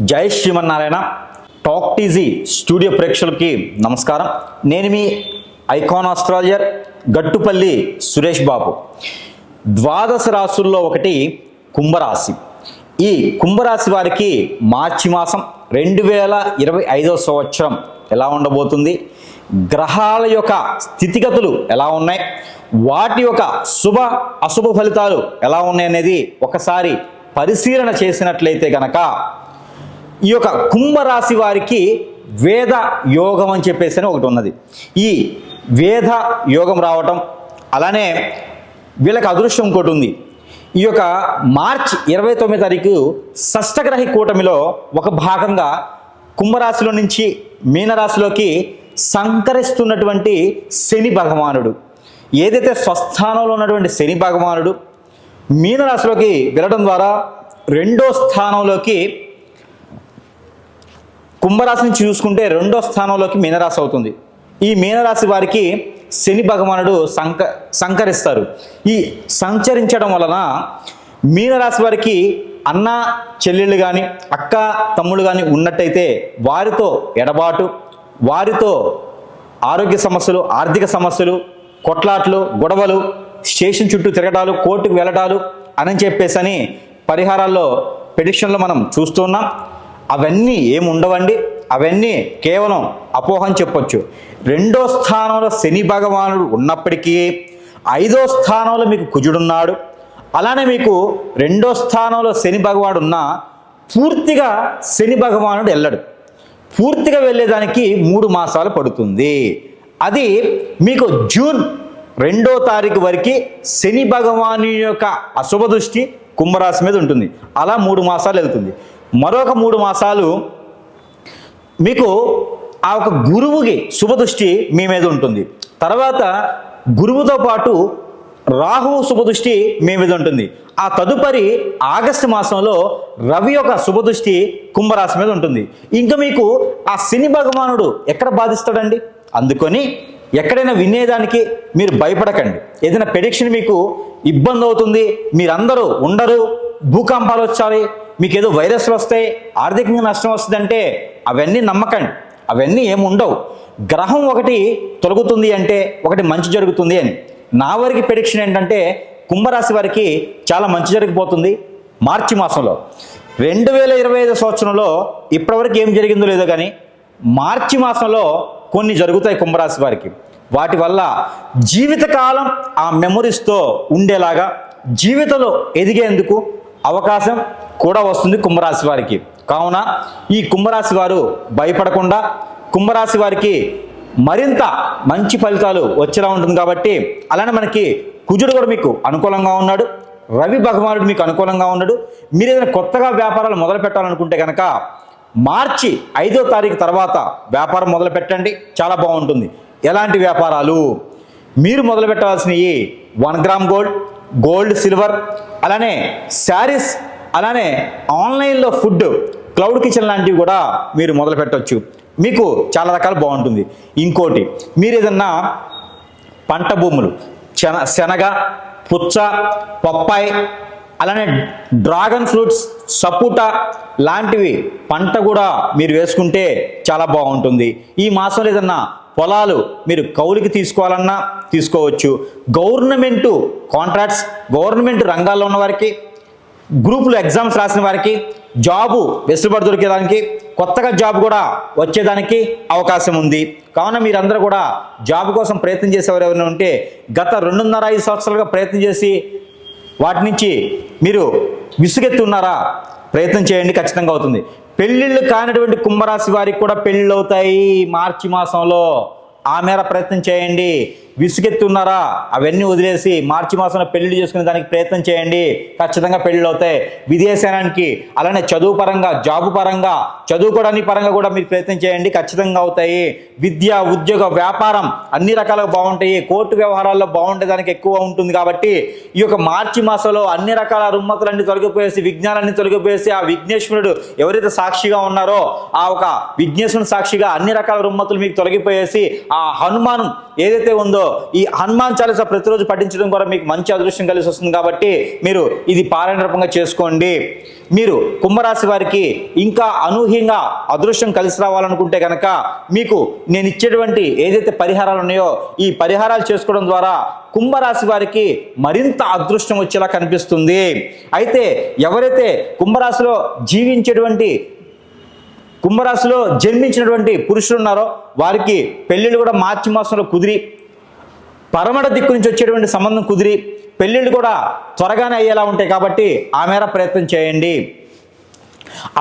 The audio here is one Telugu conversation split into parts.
జై శ్రీమన్నారాయణ. టాక్ టీజీ స్టూడియో ప్రేక్షకులకి నమస్కారం. నేను మీ ఐకాన్ ఆస్ట్రాలజర్ గట్టుపల్లి సురేష్ బాబు. ద్వాదశ రాశుల్లో ఒకటి కుంభరాశి. ఈ కుంభరాశి వారికి మార్చి మాసం 2025 సంవత్సరం ఎలా ఉండబోతుంది, గ్రహాల యొక్క స్థితిగతులు ఎలా ఉన్నాయి, వాటి యొక్క శుభ అశుభ ఫలితాలు ఎలా ఉన్నాయి అనేది ఒకసారి పరిశీలన చేసినట్లయితే గనక ఈ యొక్క కుంభరాశి వారికి వేద యోగం అని చెప్పేసి ఒకటి ఉన్నది. ఈ వేద యోగం రావటం, అలానే వీళ్ళకి అదృష్టం ఇంకోటి ఉంది. ఈ యొక్క మార్చి 29 తారీఖు షష్టగ్రహి కూటమిలో ఒక భాగంగా కుంభరాశిలో నుంచి మీనరాశిలోకి సంకరిస్తున్నటువంటి శని భగవానుడు, ఏదైతే స్వస్థానంలో ఉన్నటువంటి శని భగవానుడు మీనరాశిలోకి వెళ్ళడం ద్వారా రెండో స్థానంలోకి, కుంభరాశి నుంచి చూసుకుంటే రెండో స్థానంలోకి మీనరాశి అవుతుంది. ఈ మీనరాశి వారికి శని భగవానుడు సంకరిస్తారు. ఈ సంచరించడం వలన మీనరాశి వారికి అన్న చెల్లెళ్ళు కానీ అక్క తమ్ముళ్ళు కానీ ఉన్నట్టయితే వారితో ఎడబాటు, వారితో ఆరోగ్య సమస్యలు, ఆర్థిక సమస్యలు, కొట్లాట్లు, గొడవలు, స్టేషన్ చుట్టూ తిరగటాలు, కోర్టుకు వెళ్ళటాలు అని చెప్పేసి పరిహారాల్లో ప్రెడిక్షన్లో మనం చూస్తున్నాం. అవన్నీ ఏముండవండి, అవన్నీ కేవలం అపోహ అని చెప్పొచ్చు. రెండో స్థానంలో శని భగవానుడు ఉన్నప్పటికీ 5వ స్థానంలో మీకు కుజుడున్నాడు. అలానే మీకు రెండో స్థానంలో శని భగవానుడు ఉన్నా పూర్తిగా శని భగవానుడు వెళ్ళడు. పూర్తిగా వెళ్ళేదానికి 3 మాసాలు పడుతుంది. అది మీకు జూన్ 2వ తారీఖు వరకు శని భగవాను యొక్క అశుభ దృష్టి కుంభరాశి మీద ఉంటుంది. అలా 3 మాసాలు వెళ్తుంది. మరొక 3 మాసాలు మీకు ఆ ఒక గురువుకి శుభదృష్టి మీ మీద ఉంటుంది. తర్వాత గురువుతో పాటు రాహువు శుభదృష్టి మీ మీద ఉంటుంది. ఆ తదుపరి ఆగస్టు మాసంలో రవి యొక్క శుభదృష్టి కుంభరాశి మీద ఉంటుంది. ఇంకా మీకు ఆ శని భగవానుడు ఎక్కడ బాధిస్తాడండి? అందుకొని ఎక్కడైనా వినేదానికి మీరు భయపడకండి. ఏదైనా ప్రెడిక్షన్ మీకు ఇబ్బంది అవుతుంది, మీరందరూ ఉండరు, భూకంపాలు వచ్చాయి, మీకు ఏదో వైరస్లు వస్తాయి, ఆర్థికంగా నష్టం వస్తుందంటే అవన్నీ నమ్మకండి. అవన్నీ ఏమి ఉండవు. గ్రహం ఒకటి తొలగుతుంది అంటే ఒకటి మంచి జరుగుతుంది అని. నా వరకు ప్రెడిక్షన్ ఏంటంటే కుంభరాశి వారికి చాలా మంచి జరిగిపోతుంది మార్చి మాసంలో. 2025 సంవత్సరంలో ఇప్పటివరకు ఏం జరిగిందో లేదో కానీ మార్చి మాసంలో కొన్ని జరుగుతాయి కుంభరాశి వారికి. వాటి వల్ల జీవితకాలం ఆ మెమొరీస్తో ఉండేలాగా జీవితంలో ఎదిగేందుకు అవకాశం కూడా వస్తుంది కుంభరాశి వారికి. కావున ఈ కుంభరాశి వారు భయపడకుండా కుంభరాశి వారికి మరింత మంచి ఫలితాలు వచ్చేలా ఉంటుంది. కాబట్టి అలానే మనకి కుజుడు కూడా మీకు అనుకూలంగా ఉన్నాడు, రవి భగవానుడు మీకు అనుకూలంగా ఉన్నాడు. మీరు ఏదైనా కొత్తగా వ్యాపారాలు మొదలు పెట్టాలనుకుంటే కనుక మార్చి 5వ తారీఖు తర్వాత వ్యాపారం మొదలు పెట్టండి, చాలా బాగుంటుంది. ఎలాంటి వ్యాపారాలు? మీరు మొదలు పెట్టాల్సినవి 1 గ్రామ్ గోల్డ్, సిల్వర్, అలానే శారీస్, అలానే ఆన్లైన్లో ఫుడ్, క్లౌడ్ కిచెన్ లాంటివి కూడా మీరు మొదలు పెట్టవచ్చు. మీకు చాలా రకాలు బాగుంటుంది. ఇంకోటి, మీరు ఏదన్నా పంట భూములు, శనగ, పుచ్చ, పప్పాయి, అలానే డ్రాగన్ ఫ్రూట్స్, సపోటా లాంటివి పంట కూడా మీరు వేసుకుంటే చాలా బాగుంటుంది. ఈ మాసంలో ఏదన్నా పొలాలు మీరు కౌలుకి తీసుకోవాలన్నా తీసుకోవచ్చు. గవర్నమెంటు కాంట్రాక్ట్స్, గవర్నమెంట్ రంగాల్లో ఉన్న వారికి, గ్రూపులు ఎగ్జామ్స్ రాసిన వారికి జాబు వెసులుబాటు దొరికేదానికి, కొత్తగా జాబ్ కూడా వచ్చేదానికి అవకాశం ఉంది. కావున మీరందరూ కూడా జాబ్ కోసం ప్రయత్నం చేసేవారు ఎవరైనా ఉంటే గత 2.5 సంవత్సరాలుగా ప్రయత్నం చేసి వాటి నుంచి మీరు విసుగెత్తి ఉన్నారా? ప్రయత్నం చేయండి, ఖచ్చితంగా అవుతుంది. పెళ్ళిళ్ళు కానిటువంటి కుంభరాశి వారికి కూడా పెళ్ళిళ్ళు అవుతాయి మార్చి మాసంలో. ఆ మేర ప్రయత్నం చేయండి. విసుగెత్తి ఉన్నారా? అవన్నీ వదిలేసి మార్చి మాసంలో పెళ్లి చేసుకునే దానికి ప్రయత్నం చేయండి, ఖచ్చితంగా పెళ్ళిళ్ళు అవుతాయి. విదేశానికి, అలానే చదువు పరంగా, జాబు పరంగా, చదువుకోవడానికి పరంగా కూడా మీరు ప్రయత్నం చేయండి, ఖచ్చితంగా అవుతాయి. విద్య, ఉద్యోగ, వ్యాపారం అన్ని రకాలుగా బాగుంటాయి. కోర్టు వ్యవహారాల్లో బాగుండేదానికి ఎక్కువ ఉంటుంది. కాబట్టి ఈ యొక్క మార్చి మాసంలో అన్ని రకాల రుమ్మతులన్నీ తొలగిపోయేసి, విఘ్నాలన్నీ తొలగిపోయేసి, ఆ విఘ్నేశ్వరుడు ఎవరైతే సాక్షిగా ఉన్నారో ఆ ఒక విఘ్నేశ్వరుని సాక్షిగా అన్ని రకాల రుమ్మతులు మీకు తొలగిపోయేసి, ఆ హనుమాను ఏదైతే ఉందో ఉందో ఈ హనుమాన్ చాలీసా ప్రతిరోజు పఠించడం ద్వారా మీకు మంచి అదృష్టం కలిసి వస్తుంది కాబట్టి మీరు ఇది పారాయణ రూపంగా చేసుకోండి. మీరు కుంభరాశి వారికి ఇంకా అనూహ్యంగా అదృష్టం కలిసి రావాలనుకుంటే కనుక మీకు నేను ఇచ్చేటువంటి ఏదైతే పరిహారాలు ఉన్నాయో ఈ పరిహారాలు చేసుకోవడం ద్వారా కుంభరాశి వారికి మరింత అదృష్టం వచ్చేలా కనిపిస్తుంది. అయితే ఎవరైతే కుంభరాశిలో జన్మించినటువంటి పురుషులు ఉన్నారో వారికి పెళ్ళిళ్ళు కూడా మార్చి మాసంలో కుదిరి పరమడ దిక్కు నుంచి వచ్చేటువంటి సంబంధం కుదిరి పెళ్ళిళ్ళు కూడా త్వరగానే అయ్యేలా ఉంటాయి కాబట్టి ఆ మేర ప్రయత్నం చేయండి.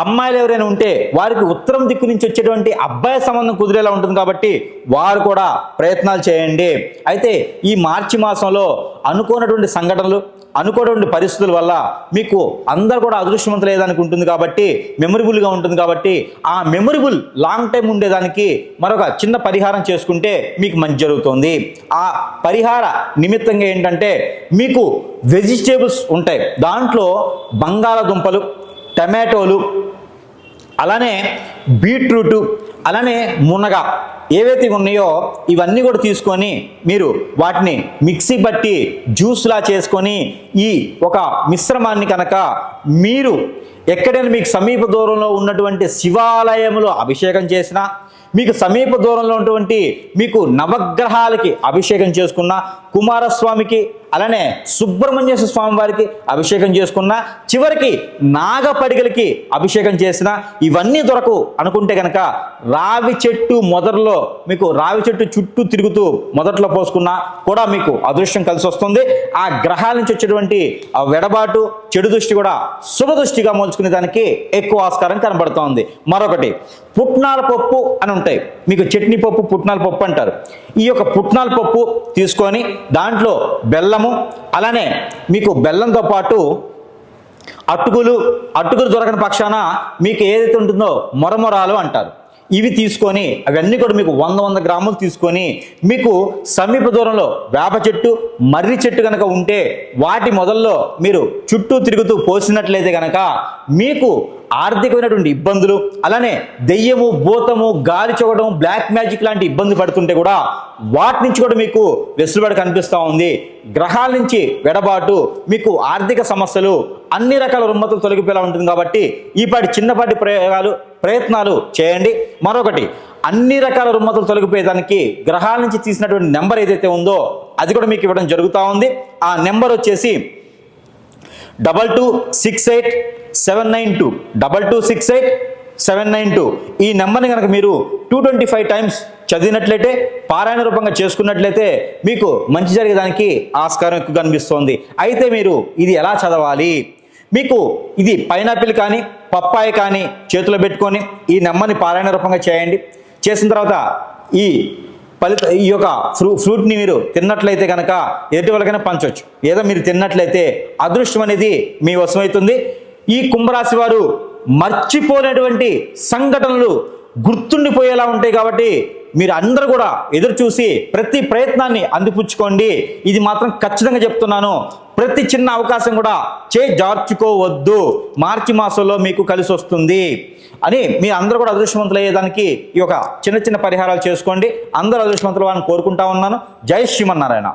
అమ్మాయిలు ఎవరైనా ఉంటే వారికి ఉత్తరం దిక్కు నుంచి వచ్చేటువంటి అబ్బాయి సంబంధం కుదిరేలా ఉంటుంది కాబట్టి వారు కూడా ప్రయత్నాలు చేయండి. అయితే ఈ మార్చి మాసంలో అనుకోనటువంటి సంఘటనలు అనుకోనటువంటి పరిస్థితుల వల్ల మీకు అందరు కూడా అదృష్టవంతులు లేదానికి ఉంటుంది కాబట్టి మెమొరబుల్గా ఉంటుంది కాబట్టి ఆ మెమొరబుల్ లాంగ్ టైం ఉండేదానికి మరొక చిన్న పరిహారం చేసుకుంటే మీకు మంచి జరుగుతుంది. ఆ పరిహార నిమిత్తంగా ఏంటంటే మీకు వెజిటేబుల్స్ ఉంటాయి, దాంట్లో బంగాళదుంపలు, టమాటోలు, అలానే బీట్రూటు, అలానే మునగ ఏవైతే ఉన్నాయో ఇవన్నీ కూడా తీసుకొని మీరు వాటిని మిక్సీ బట్టి జ్యూస్లా చేసుకొని ఈ ఒక మిశ్రమాన్ని కనుక మీరు ఎక్కడైనా మీకు సమీప దూరంలో ఉన్నటువంటి శివాలయంలో అభిషేకం చేసినా, మీకు సమీప దూరంలో ఉన్నటువంటి మీకు నవగ్రహాలకి అభిషేకం చేసుకున్న, కుమారస్వామికి అలానే సుబ్రహ్మణ్యేశ్వర స్వామి వారికి అభిషేకం చేసుకున్న, చివరికి నాగపడిగలకి అభిషేకం చేసిన ఇవన్నీ దొరకు అనుకుంటే కనుక రావి చెట్టు మొదట్లో మీకు రావి చెట్టు చుట్టూ తిరుగుతూ మొదట్లో పోసుకున్నా కూడా మీకు అదృష్టం కలిసి వస్తుంది. ఆ గ్రహాల నుంచి వచ్చేటువంటి ఆ వెడబాటు చెడు దృష్టి కూడా శుభ దృష్టిగా మోల్చుకునే దానికి ఎక్కువ ఆస్కారం కనబడుతోంది. మరొకటి పుట్నాల పప్పు అని ఉంటాయి, మీకు చట్నీ పప్పు పుట్నాల పప్పు అంటారు. ఈ యొక్క పుట్నాల పప్పు తీసుకొని దాంట్లో బెల్లము, అలానే మీకు బెల్లంతో పాటు అటుకులు దొరకని పక్షాన మీకు ఏదైతే ఉంటుందో మొరమొరాలు అంటారు, ఇవి తీసుకొని అవన్నీ కూడా మీకు 100 గ్రాములు తీసుకొని మీకు సమీప దూరంలో వేప చెట్టు, మర్రి చెట్టు కనుక ఉంటే వాటి మొదల్లో మీరు చుట్టూ తిరుగుతూ పోసినట్లయితే కనుక మీకు ఆర్థికమైనటువంటి ఇబ్బందులు, అలానే దెయ్యము, భూతము, గాలి చూడడం, బ్లాక్ మ్యాజిక్ లాంటి ఇబ్బంది పడుతుంటే కూడా వాటి నుంచి కూడా మీకు వెసులుబాటు కనిపిస్తూ ఉంది. గ్రహాల నుంచి వెడబాటు, మీకు ఆర్థిక సమస్యలు, అన్ని రకాల రుమ్మతులు తొలగిపోయేలా ఉంటుంది కాబట్టి ఈపాటి చిన్నపాటి ప్రయత్నాలు చేయండి. మరొకటి అన్ని రకాల రుమ్మతులు తొలగిపోయేదానికి గ్రహాల నుంచి తీసినటువంటి నెంబర్ ఏదైతే ఉందో అది కూడా మీకు ఇవ్వడం జరుగుతూ ఉంది. ఆ నెంబర్ వచ్చేసి 2268-792 2268-792. ఈ నెంబర్ని కనుక మీరు 225 టైమ్స్ చదివినట్లయితే, పారాయణ రూపంగా చేసుకున్నట్లయితే మీకు మంచి జరిగేదానికి ఆస్కారం ఎక్కువ కనిపిస్తోంది. అయితే మీరు ఇది ఎలా చదవాలి? మీకు ఇది పైనాపిల్ కానీ పప్పాయ కానీ చేతిలో పెట్టుకొని ఈ నెంబర్ని పారాయణ రూపంగా చేయండి. చేసిన తర్వాత ఈ యొక్క ఫ్రూట్ని మీరు తిన్నట్లయితే కనుక ఎదుటి వాళ్ళకైనా పంచవచ్చు, ఏదో మీరు తిన్నట్లయితే అదృష్టం అనేది మీ వశమవుతుంది. ఈ కుంభరాశి వారు మర్చిపోలేటువంటి సంఘటనలు గుర్తుండిపోయేలా ఉంటాయి కాబట్టి మీరు అందరూ కూడా ఎదురు చూసి ప్రతి ప్రయత్నాన్ని అందిపుచ్చుకోండి. ఇది మాత్రం ఖచ్చితంగా చెప్తున్నాను, ప్రతి చిన్న అవకాశం కూడా జార్చుకోవద్దు. మార్చి మాసంలో మీకు కలిసి వస్తుంది అని మీ అందరూ కూడా అదృష్టవంతులు అయ్యేదానికి ఈ యొక్క చిన్న చిన్న పరిహారాలు చేసుకోండి. అందరూ అదృష్టవంతులు అని కోరుకుంటా ఉన్నాను. జై శ్రీమన్నారాయణ.